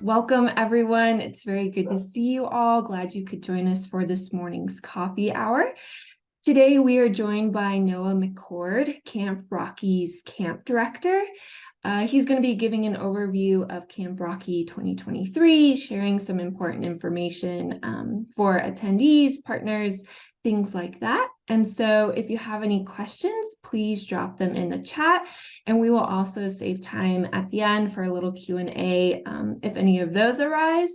Welcome, everyone. It's very good to see you all. Glad you could join us for this morning's coffee hour. Today, we are joined by Noah McCord, Camp Rocky's camp director. He's going to be giving an overview of Camp Rocky 2023, sharing some important information for attendees, partners, things like that. And so if you have any questions, please drop them in the chat. And we will also save time at the end for a little Q&A if any of those arise.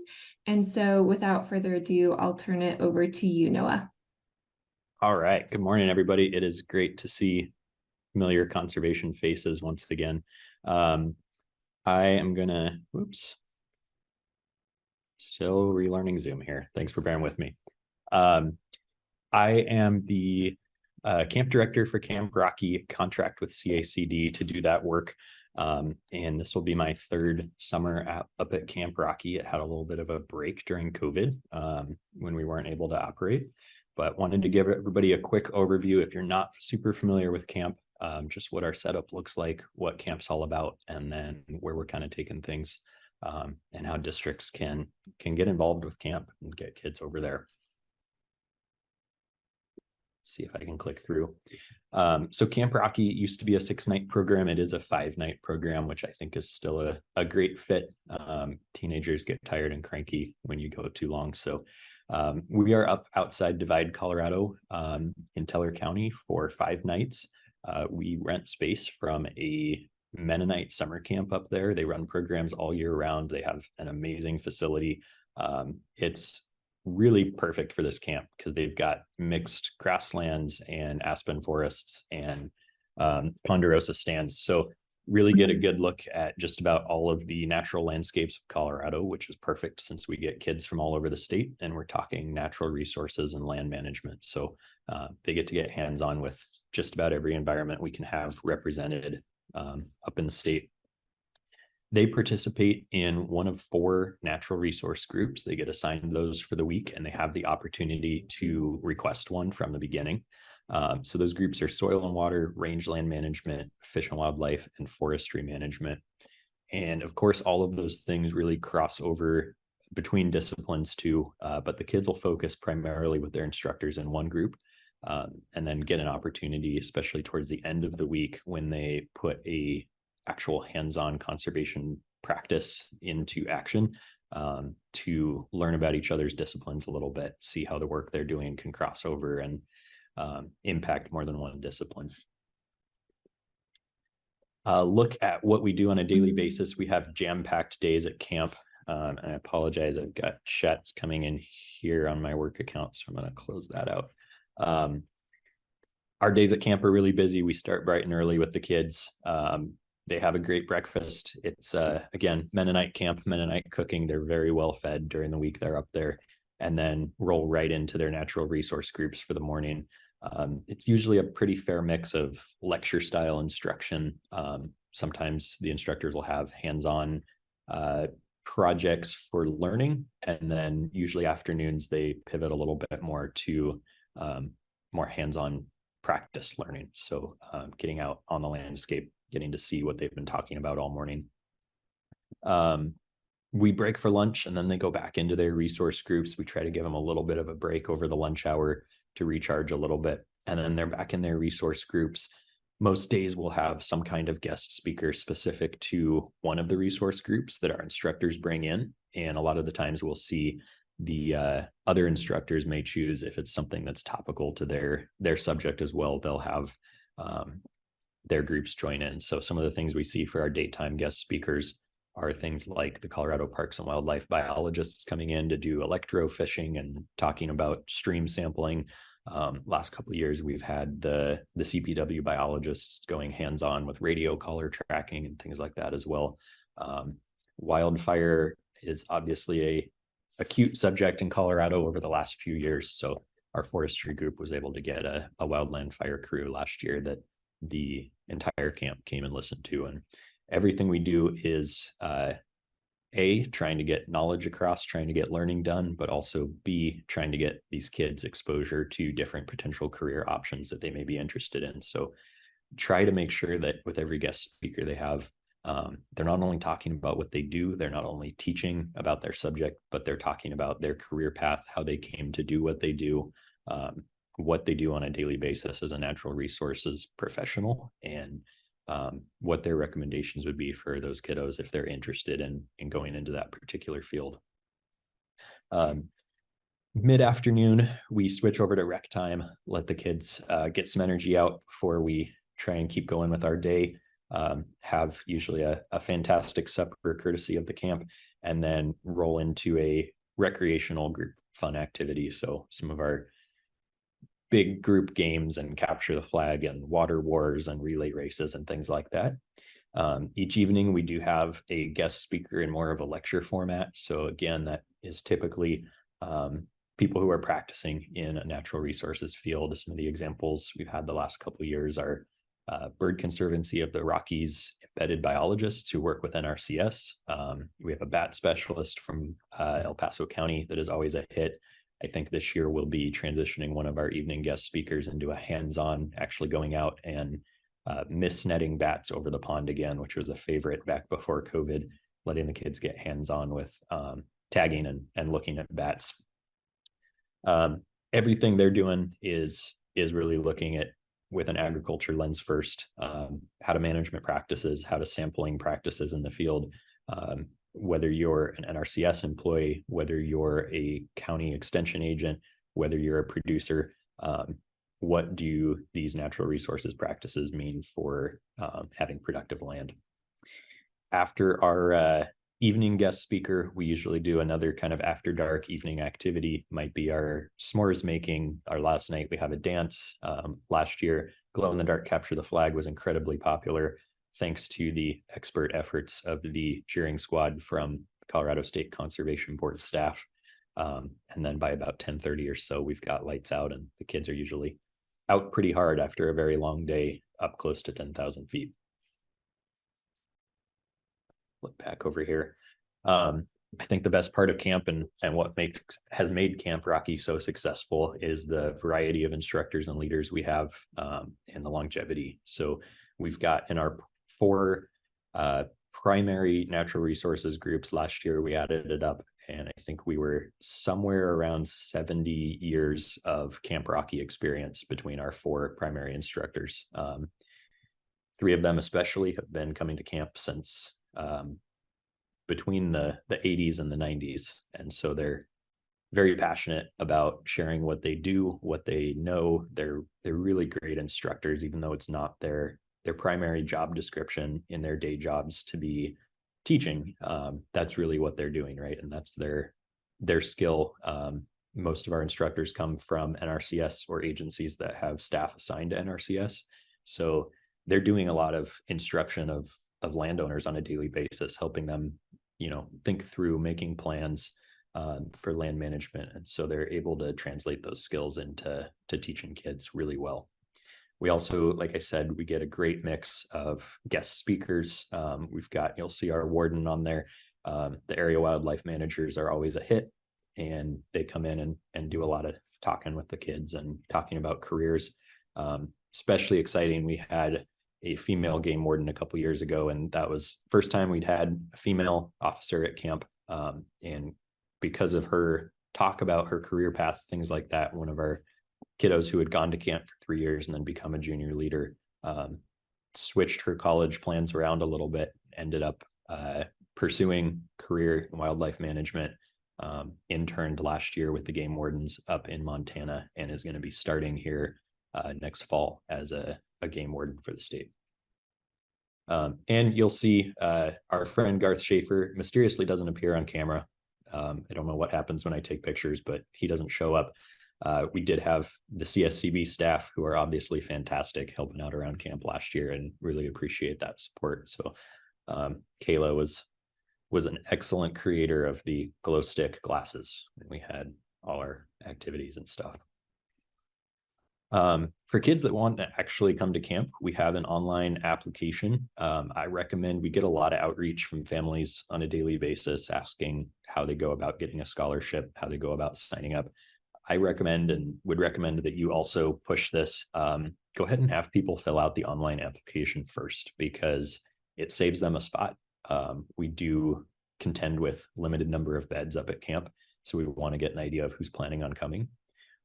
And so without further ado, I'll turn it over to you, Noah. All right. Good morning, everybody. It is great to see familiar conservation faces once again. I am gonna, still relearning Zoom here. Thanks for bearing with me. I am the camp director for Camp Rocky, contract with CACD to do that work. And this will be my third summer up at Camp Rocky. It had a little bit of a break during COVID when we weren't able to operate, but wanted to give everybody a quick overview if you're not super familiar with camp, just what our setup looks like, what camp's all about, and then where we're kind of taking things and how districts can get involved with camp and get kids over there. See if I can click through. So Camp Rocky used to be a 6-night program. It is a 5-night program, which I think is still a great fit. Teenagers get tired and cranky when you go too long. So we are up outside Divide, Colorado, in Teller County for 5 nights. We rent space from a Mennonite summer camp up there. They run programs all year round. They have an amazing facility. It's really perfect for this camp because they've got mixed grasslands and aspen forests and ponderosa stands. So really get a good look at just about all of the natural landscapes of Colorado, which is perfect since we get kids from all over the state and we're talking natural resources and land management. So they get to get hands-on with just about every environment we can have represented up in the state. They participate in one of 4 natural resource groups. They get assigned those for the week and they have the opportunity to request one from the beginning. So those groups are soil and water, rangeland management, fish and wildlife, and forestry management. And of course, all of those things really cross over between disciplines too, but the kids will focus primarily with their instructors in one group and then get an opportunity, especially towards the end of the week when they put a actual hands-on conservation practice into action to learn about each other's disciplines a little bit, see how the work they're doing can cross over and impact more than one discipline. Look at what we do on a daily basis. We have jam-packed days at camp. And I apologize, I've got chats coming in here on my work account, so I'm going to close that out. Our days at camp are really busy. We start bright and early with the kids. They have a great breakfast. It's, again, Mennonite camp, Mennonite cooking. They're very well fed during the week they're up there, and then roll right into their natural resource groups for the morning. It's usually a pretty fair mix of lecture style instruction. Sometimes the instructors will have hands-on projects for learning, and then usually afternoons they pivot a little bit more to more hands-on practice learning. So getting out on the landscape, getting to see what they've been talking about all morning. We break for lunch and then they go back into their resource groups. We try to give them a little bit of a break over the lunch hour to recharge a little bit. And then they're back in their resource groups. Most days we'll have some kind of guest speaker specific to one of the resource groups that our instructors bring in. And a lot of the times we'll see the other instructors may choose, if it's something that's topical to their subject as well, they'll have their groups join in. So some of the things we see for our daytime guest speakers are things like the Colorado Parks and Wildlife biologists coming in to do electrofishing and talking about stream sampling. Last couple of years, we've had the CPW biologists going hands-on with radio collar tracking and things like that as well. Wildfire is obviously a acute subject in Colorado over the last few years. So our forestry group was able to get a wildland fire crew last year that the entire camp came and listened to. And everything we do is A, trying to get knowledge across, trying to get learning done, but also B, trying to get these kids exposure to different potential career options that they may be interested in. So try to make sure that with every guest speaker they have, They're not only talking about what they do, they're not only teaching about their subject, but they're talking about their career path, how they came to do what they do on a daily basis as a natural resources professional, and what their recommendations would be for those kiddos if they're interested in going into that particular field. Mid-afternoon, we switch over to rec time, let the kids get some energy out before we try and keep going with our day. Have usually a fantastic supper courtesy of the camp, and then roll into a recreational group fun activity. So some of our big group games and capture the flag and water wars and relay races and things like that. Each evening we do have a guest speaker in more of a lecture format. So again, that is typically people who are practicing in a natural resources field. Some of the examples we've had the last couple of years are Bird Conservancy of the Rockies embedded biologists who work with NRCS. We have a bat specialist from El Paso County that is always a hit. I think this year we'll be transitioning one of our evening guest speakers into a hands-on, actually going out and miss netting bats over the pond again, which was a favorite back before COVID, letting the kids get hands-on with tagging and looking at bats. Everything they're doing is really looking at with an agriculture lens first, how to management practices, how to sampling practices in the field, whether you're an NRCS employee, whether you're a county extension agent, whether you're a producer, what do these natural resources practices mean for having productive land? After our evening guest speaker, we usually do another kind of after dark evening activity. Might be our s'mores making. Our last night we have a dance. Last year, glow in the dark capture the flag was incredibly popular, thanks to the expert efforts of the cheering squad from Colorado State Conservation Board staff. And then by about 10:30 or so, we've got lights out, and the kids are usually out pretty hard after a very long day up close to 10,000 feet. Look back over here. I think the best part of camp and what has made Camp Rocky so successful is the variety of instructors and leaders we have, and the longevity. So we've got in our 4 primary natural resources groups last year, we added it up, and I think we were somewhere around 70 years of Camp Rocky experience between our 4 primary instructors. 3 of them especially have been coming to camp since between the 80s and the 90s. And so they're very passionate about sharing what they do, what they know. They're really great instructors, even though it's not their primary job description in their day jobs to be teaching. That's really what they're doing, right? And that's their skill. Most of our instructors come from NRCS or agencies that have staff assigned to NRCS. So they're doing a lot of instruction of landowners on a daily basis, helping them, think through making plans for land management. And so they're able to translate those skills into teaching kids really well. We also, like I said, we get a great mix of guest speakers. You'll see our warden on there. The area wildlife managers are always a hit, and they come in and do a lot of talking with the kids and talking about careers. Especially exciting, we had a female game warden a couple years ago, and that was first time we'd had a female officer at camp. And because of her talk about her career path, things like that, one of our kiddos who had gone to camp for 3 years and then become a junior leader, switched her college plans around a little bit, ended up pursuing career in wildlife management, interned last year with the game wardens up in Montana, and is going to be starting here next fall as a game warden for the state. And you'll see our friend Garth Schaefer mysteriously doesn't appear on camera. I don't know what happens when I take pictures, but he doesn't show up. We did have the CSCB staff, who are obviously fantastic, helping out around camp last year, and really appreciate that support. So Kayla was an excellent creator of the glow stick glasses when we had all our activities and stuff. For kids that want to actually come to camp, we have an online application. I recommend, we get a lot of outreach from families on a daily basis asking how they go about getting a scholarship, how they go about signing up. I recommend and would recommend that you also push this. Go ahead and have people fill out the online application first, because it saves them a spot. We do contend with limited number of beds up at camp, so we want to get an idea of who's planning on coming.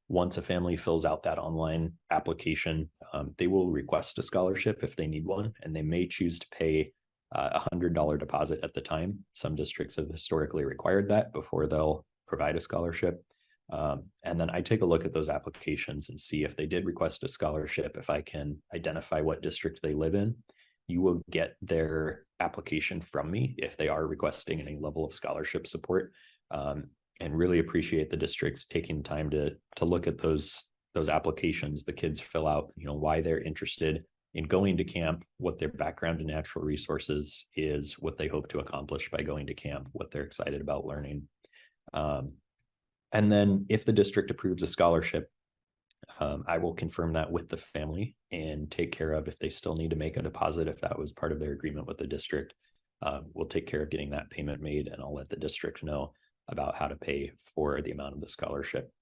Once a family fills out that online application, they will request a scholarship if they need one, and they may choose to pay $100 deposit at the time. Some districts have historically required that before they'll provide a scholarship. And then I take a look at those applications and see if they did request a scholarship. If I can identify what district they live in, you will get their application from me if they are requesting any level of scholarship support. And really appreciate the districts taking time to look at those applications the kids fill out, why they're interested in going to camp, what their background in natural resources is, what they hope to accomplish by going to camp, what they're excited about learning. And then if the district approves a scholarship, I will confirm that with the family and take care of if they still need to make a deposit, if that was part of their agreement with the district. We'll take care of getting that payment made, and I'll let the district know about how to pay for the amount of the scholarship.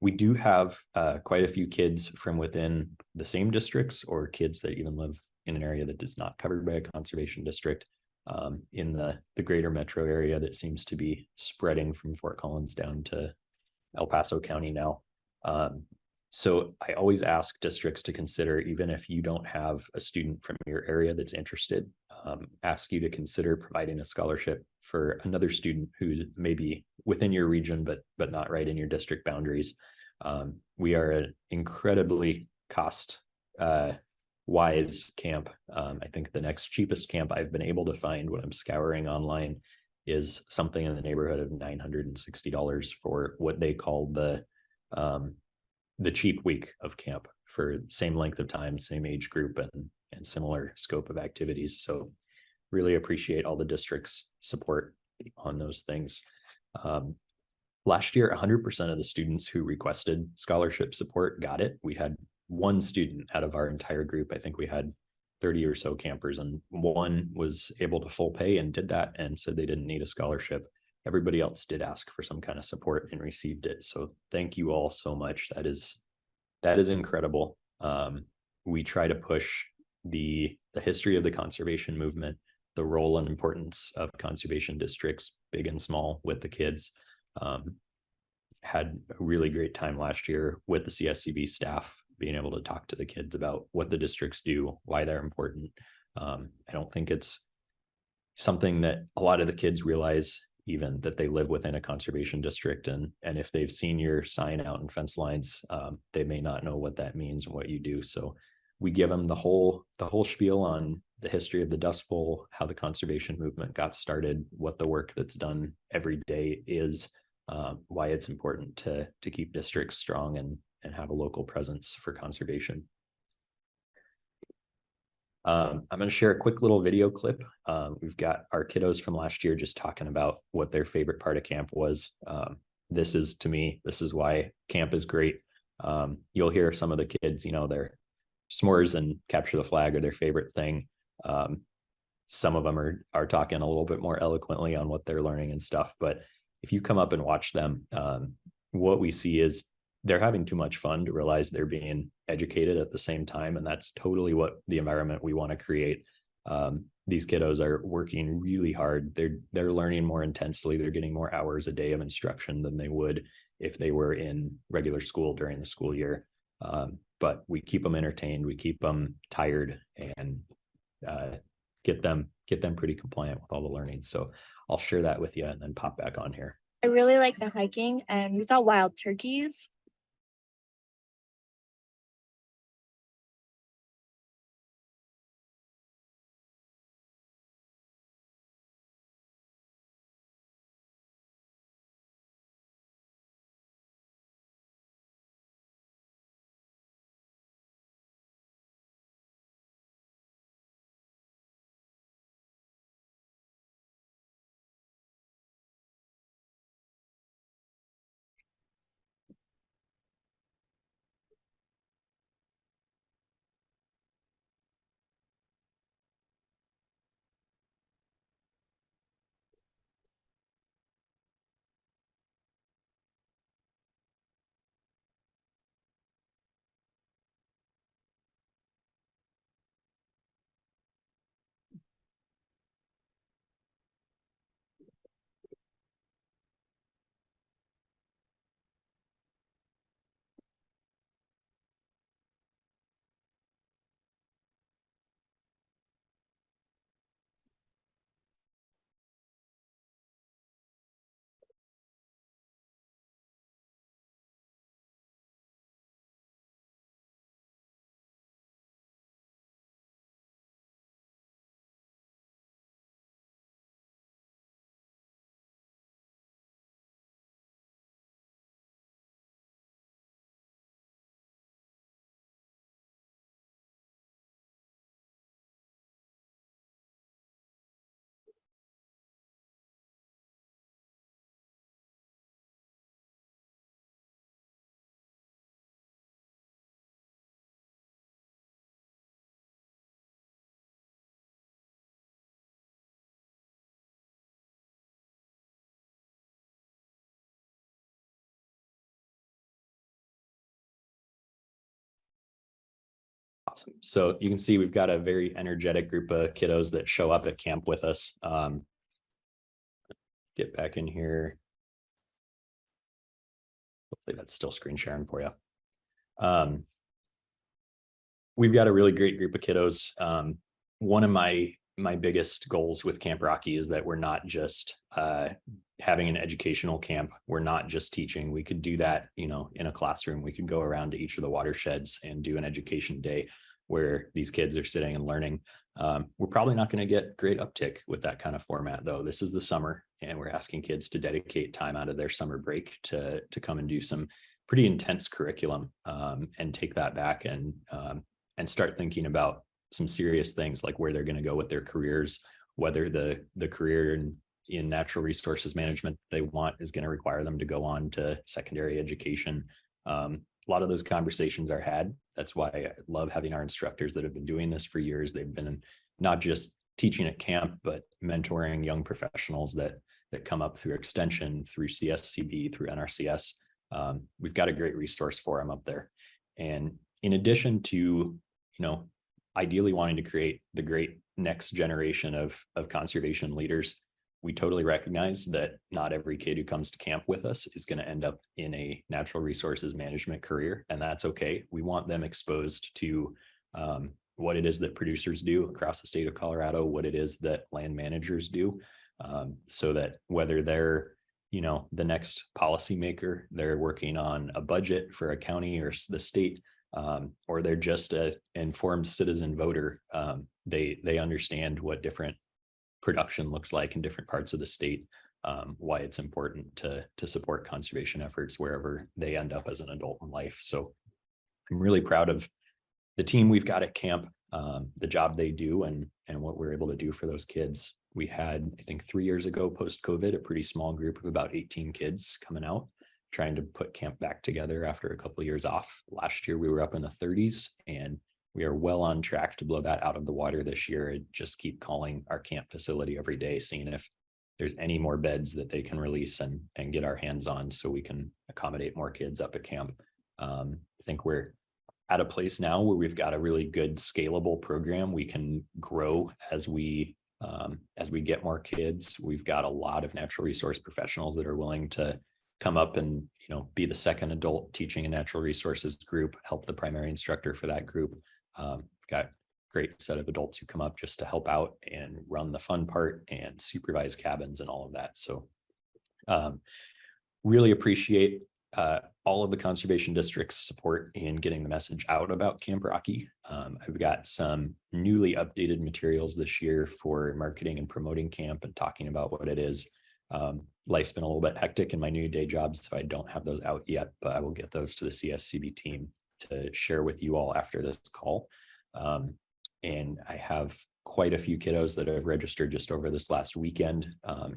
We do have quite a few kids from within the same districts, or kids that even live in an area that is not covered by a conservation district, in the greater metro area that seems to be spreading from Fort Collins down to El Paso County now. So I always ask districts to consider, even if you don't have a student from your area that's interested, ask you to consider providing a scholarship for another student who's maybe within your region, but not right in your district boundaries. We are an incredibly cost wise camp. I think the next cheapest camp I've been able to find when I'm scouring online is something in the neighborhood of $960 for what they call the cheap week of camp, for same length of time, same age group, and similar scope of activities. So really appreciate all the district's support on those things. Last year, 100% of the students who requested scholarship support got it. We had one student out of our entire group. I think we had 30 or so campers, and one was able to full pay and did that and said they didn't need a scholarship. Everybody else did ask for some kind of support and received it. So thank you all so much. That is incredible. We try to push the history of the conservation movement, the role and importance of conservation districts, big and small, with the kids. Had a really great time last year with the CSCB staff, being able to talk to the kids about what the districts do, why they're important. I don't think it's something that a lot of the kids realize, even, that they live within a conservation district, and if they've seen your sign out in fence lines, they may not know what that means and what you do. So we give them the whole spiel on the history of the Dust Bowl, how the conservation movement got started, what the work that's done every day is, why it's important to keep districts strong and have a local presence for conservation. I'm going to share a quick little video clip. We've got our kiddos from last year just talking about what their favorite part of camp was. This is why camp is great. You'll hear some of the kids, their s'mores and capture the flag are their favorite thing. Some of them are talking a little bit more eloquently on what they're learning and stuff. But if you come up and watch them, what we see is they're having too much fun to realize they're being educated at the same time. And that's totally what the environment we want to create. These kiddos are working really hard. They're learning more intensely. They're getting more hours a day of instruction than they would if they were in regular school during the school year. But we keep them entertained. We keep them tired, and get them pretty compliant with all the learning. So I'll share that with you and then pop back on here. I really like the hiking, and we saw wild turkeys. Awesome. So you can see we've got a very energetic group of kiddos that show up at camp with us. Get back in here. Hopefully that's still screen sharing for you. We've got a really great group of kiddos. One of my biggest goals with Camp Rocky is that we're not just having an educational camp. We're not just teaching. We could do that, in a classroom. We could go around to each of the watersheds and do an education day where these kids are sitting and learning. We're probably not going to get great uptick with that kind of format, though. This is the summer, and we're asking kids to dedicate time out of their summer break to come and do some pretty intense curriculum, and take that back and start thinking about some serious things like where they're going to go with their careers, whether the career in natural resources management they want is going to require them to go on to secondary education. A lot of those conversations are had. That's why I love having our instructors that have been doing this for years. They've been not just teaching at camp, but mentoring young professionals that come up through extension, through CSCB, through NRCS. We've got a great resource for them up there. And in addition to, ideally wanting to create the great next generation of conservation leaders, we totally recognize that not every kid who comes to camp with us is going to end up in a natural resources management career, and that's okay. We want them exposed to what it is that producers do across the state of Colorado, what it is that land managers do, so that whether they're the next policymaker, they're working on a budget for a county or the state, or they're just an informed citizen voter, they understand what different production looks like in different parts of the state, why it's important to support conservation efforts wherever they end up as an adult in life. So I'm really proud of the team we've got at camp, the job they do, and what we're able to do for those kids. We had, I think 3 years ago, post-COVID, a pretty small group of about 18 kids coming out, trying to put camp back together after a couple of years off. Last year, we were up in the 30s, and we are well on track to blow that out of the water this year. And just keep calling our camp facility every day, seeing if there's any more beds that they can release and get our hands on so we can accommodate more kids up at camp. I think we're at a place now where we've got a really good scalable program. We can grow as we get more kids. We've got a lot of natural resource professionals that are willing to come up and be the second adult teaching a natural resources group, help the primary instructor for that group. Got a great set of adults who come up just to help out and run the fun part and supervise cabins and all of that. So really appreciate all of the conservation district's support in getting the message out about Camp Rocky. I've got some newly updated materials this year for marketing and promoting camp and talking about what it is. Life's been a little bit hectic in my new day job, so I don't have those out yet, but I will get those to the CSCB team to share with you all after this call. And I have quite a few kiddos that have registered just over this last weekend,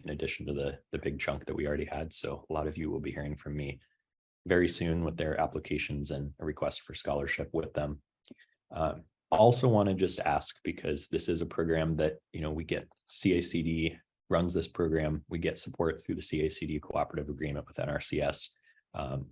in addition to the big chunk that we already had. So a lot of you will be hearing from me very soon with their applications and a request for scholarship with them. Also want to just ask, because this is a program that, we get CACD runs this program. We get support through the CACD cooperative agreement with NRCS.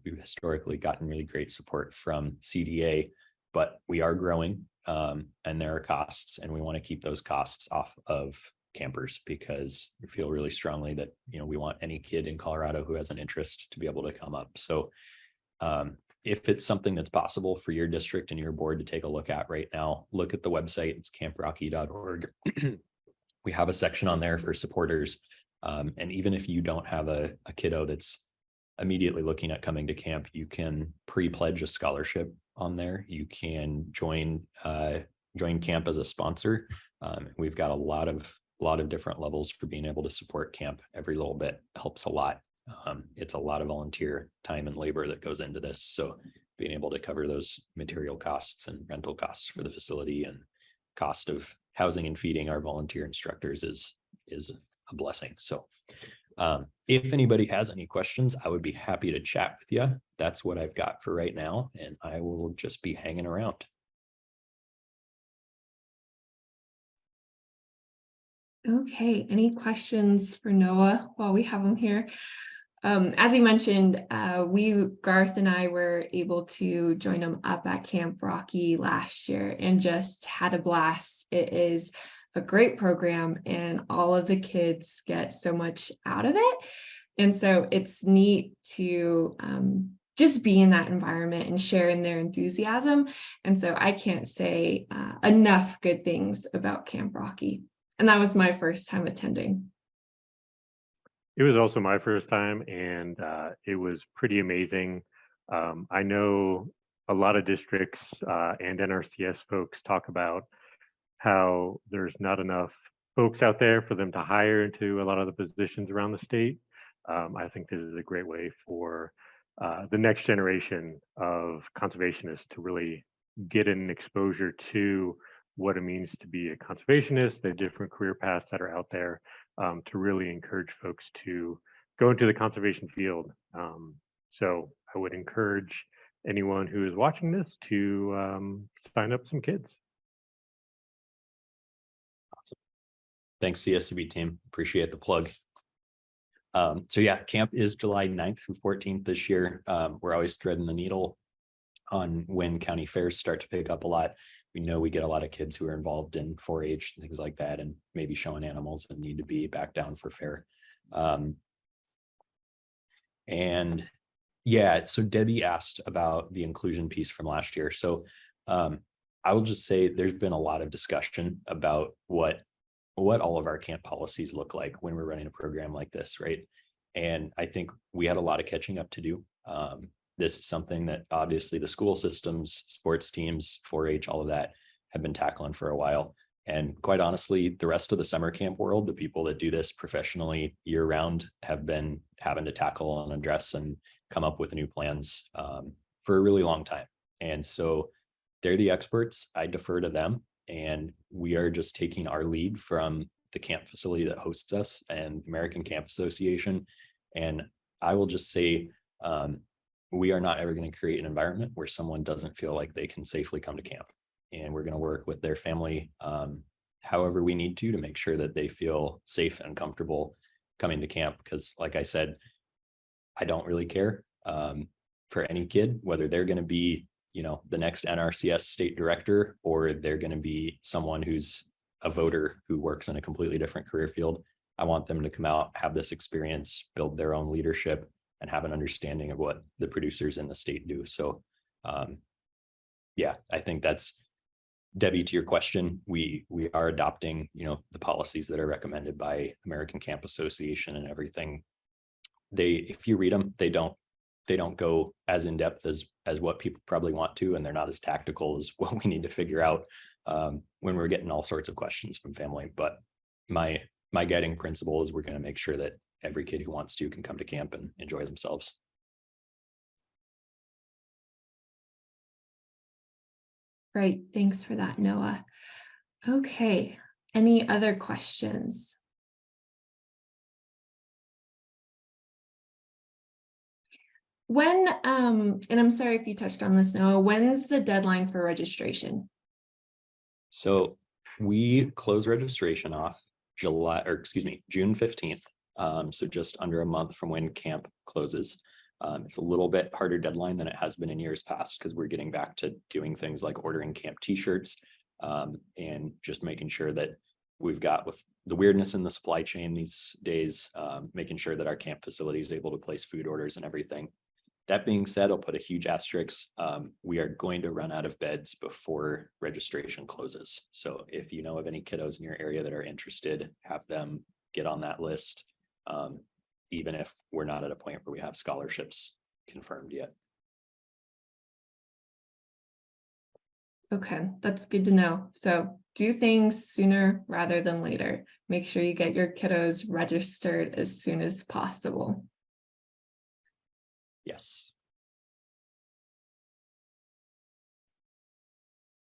We've historically gotten really great support from CDA, but we are growing, and there are costs, and we want to keep those costs off of campers because we feel really strongly that, we want any kid in Colorado who has an interest to be able to come up. So if it's something that's possible for your district and your board to take a look at right now, look at the website. It's camprocky.org. We have a section on there for supporters. And even if you don't have a kiddo that's immediately looking at coming to camp, you can pre-pledge a scholarship on there. You can join camp as a sponsor. We've got a lot of different levels for being able to support camp. Every little bit helps a lot. It's a lot of volunteer time and labor that goes into this. So being able to cover those material costs and rental costs for the facility and cost of housing and feeding our volunteer instructors is a blessing. So if anybody has any questions, I would be happy to chat with you. That's what I've got for right now, and I will just be hanging around. Okay, any questions for Noah while we have him here? As you mentioned, Garth and I were able to join them up at Camp Rocky last year and just had a blast. It is a great program and all of the kids get so much out of it. And so it's neat to just be in that environment and share in their enthusiasm. And so I can't say enough good things about Camp Rocky. And that was my first time attending. It was also my first time, and it was pretty amazing. I know a lot of districts and NRCS folks talk about how there's not enough folks out there for them to hire into a lot of the positions around the state. I think this is a great way for the next generation of conservationists to really get an exposure to what it means to be a conservationist, the different career paths that are out there, to really encourage folks to go into the conservation field. So I would encourage anyone who is watching this to sign up some kids. Awesome. Thanks, CSCB team. Appreciate the plug. So yeah, camp is July 9th through 14th this year. We're always threading the needle on when county fairs start to pick up a lot. We know we get a lot of kids who are involved in 4-H and things like that, and maybe showing animals and need to be back down for fair. And yeah, so Debbie asked about the inclusion piece from last year. So I will just say there's been a lot of discussion about what all of our camp policies look like when we're running a program like this, right? And I think we had a lot of catching up to do. This is something that obviously the school systems, sports teams, 4-H, all of that have been tackling for a while. And quite honestly, the rest of the summer camp world, the people that do this professionally year round, have been having to tackle and address and come up with new plans for a really long time. And so they're the experts. I defer to them. And we are just taking our lead from the camp facility that hosts us and American Camp Association. And I will just say, we are not ever going to create an environment where someone doesn't feel like they can safely come to camp. And we're going to work with their family however we need to make sure that they feel safe and comfortable coming to camp. Because like I said, I don't really care for any kid, whether they're going to be, the next NRCS state director, or they're going to be someone who's a voter who works in a completely different career field. I want them to come out, have this experience, build their own leadership, and have an understanding of what the producers in the state do. So yeah, I think that's, Debbie, to your question, we are adopting, the policies that are recommended by American Camp Association and everything. If you read them, they don't go as in depth as what people probably want to, and they're not as tactical as what we need to figure out when we're getting all sorts of questions from family. But my guiding principle is we're going to make sure that every kid who wants to can come to camp and enjoy themselves. Great. Thanks for that, Noah. Okay. Any other questions? When, and I'm sorry if you touched on this, Noah, when's the deadline for registration? So we close registration off June 15th. So just under a month from when camp closes. It's a little bit harder deadline than it has been in years past because we're getting back to doing things like ordering camp t-shirts and just making sure that we've got, with the weirdness in the supply chain these days, making sure that our camp facility is able to place food orders and everything. That being said, I'll put a huge asterisk. We are going to run out of beds before registration closes. So if you know of any kiddos in your area that are interested, have them get on that list, even if we're not at a point where we have scholarships confirmed yet. Okay, that's good to know. So do things sooner rather than later. Make sure you get your kiddos registered as soon as possible. Yes.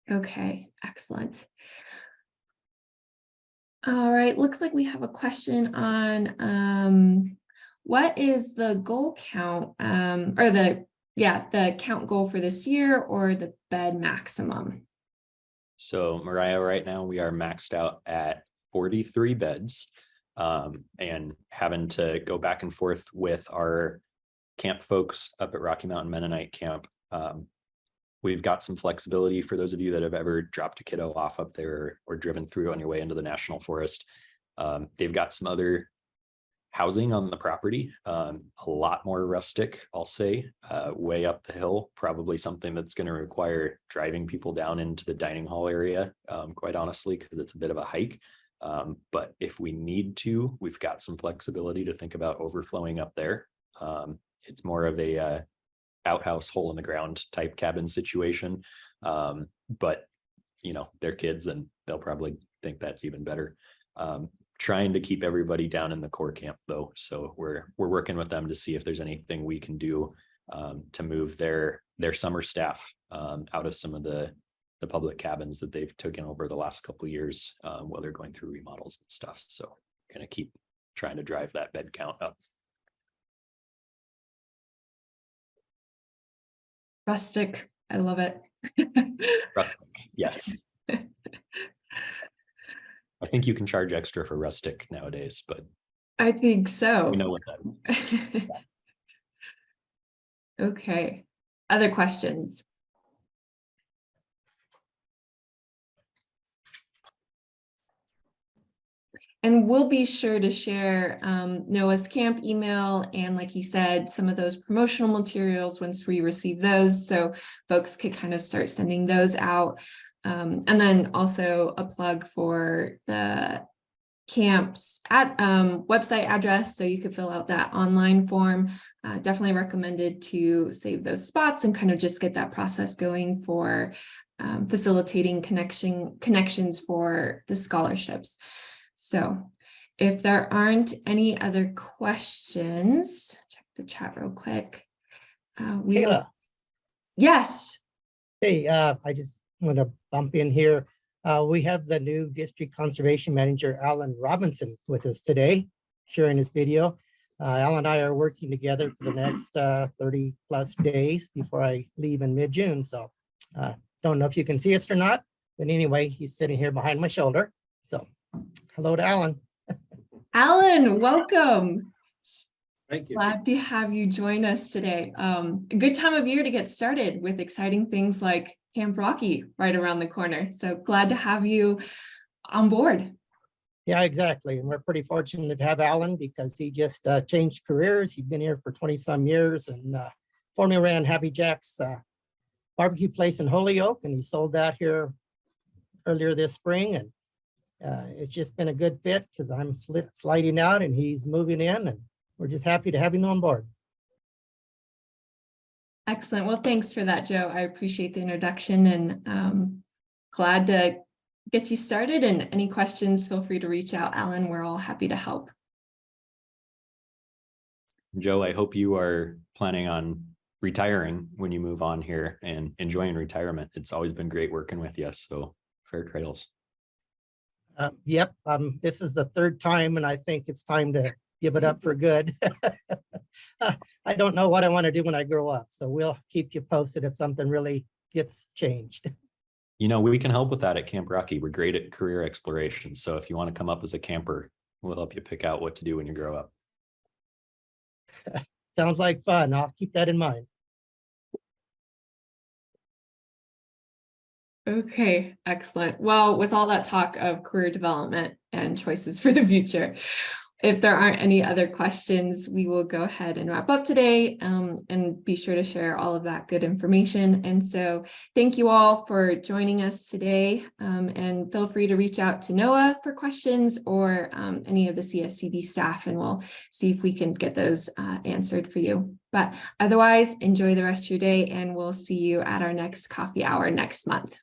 Okay, excellent. All right, looks like we have a question on what is the goal count or the count goal for this year, or the bed maximum? So Mariah, right now we are maxed out at 43 beds. and having to go back and forth with our camp folks up at Rocky Mountain Mennonite Camp. We've got some flexibility for those of you that have ever dropped a kiddo off up there or driven through on your way into the national forest. They've got some other housing on the property, a lot more rustic, I'll say, way up the hill, probably something that's going to require driving people down into the dining hall area, quite honestly, because it's a bit of a hike. But if we need to, we've got some flexibility to think about overflowing up there. It's more of a outhouse, hole in the ground type cabin situation. But you know, they're kids and they'll probably think that's even better. Trying to keep everybody down in the core camp though. So we're working with them to see if there's anything we can do to move their summer staff out of some of the public cabins that they've taken over the last couple of years while they're going through remodels and stuff. So going to keep trying to drive that bed count up. Rustic. I love it. Rustic, yes. I think you can charge extra for rustic nowadays, but I think so. we know what that means. Okay. Other questions? And we'll be sure to share Noah's camp email and, like he said, some of those promotional materials once we receive those, so folks could kind of start sending those out. And then also a plug for the camp's website address, so you could fill out that online form. Definitely recommended to save those spots and kind of just get that process going for facilitating connections for the scholarships. So if there aren't any other questions, check the chat real quick. Kayla. Yes. Hey, I just want to bump in here. We have the new district conservation manager, Alan Robinson, with us today, sharing his video. Alan and I are working together for the next 30 plus days before I leave in mid-June. So don't know if you can see us or not, but anyway, he's sitting here behind my shoulder. So hello to Alan. Alan, welcome. Thank you. Glad to have you join us today. A good time of year to get started with exciting things like Camp Rocky right around the corner. So glad to have you on board. Yeah, exactly. And we're pretty fortunate to have Alan because he just changed careers. He'd been here for 20 some years and formerly ran Happy Jack's barbecue place in Holyoke, and he sold that here earlier this spring. And it's just been a good fit because I'm sliding out and he's moving in, and we're just happy to have him on board. Excellent. Well, thanks for that, Joe. I appreciate the introduction and glad to get you started. And any questions, feel free to reach out, Alan. We're all happy to help. Joe, I hope you are planning on retiring when you move on here and enjoying retirement. It's always been great working with you. So fair trails. Yep. This is the third time, and I think it's time to give it up for good. I don't know what I want to do when I grow up, so we'll keep you posted if something really gets changed. You know, we can help with that at Camp Rocky. We're great at career exploration. So if you want to come up as a camper, we'll help you pick out what to do when you grow up. Sounds like fun. I'll keep that in mind. Okay, excellent. Well, with all that talk of career development and choices for the future, if there aren't any other questions, we will go ahead and wrap up today and be sure to share all of that good information. And so thank you all for joining us today, and feel free to reach out to Noah for questions or any of the CSCB staff, and we'll see if we can get those answered for you. But otherwise, enjoy the rest of your day, and we'll see you at our next coffee hour next month.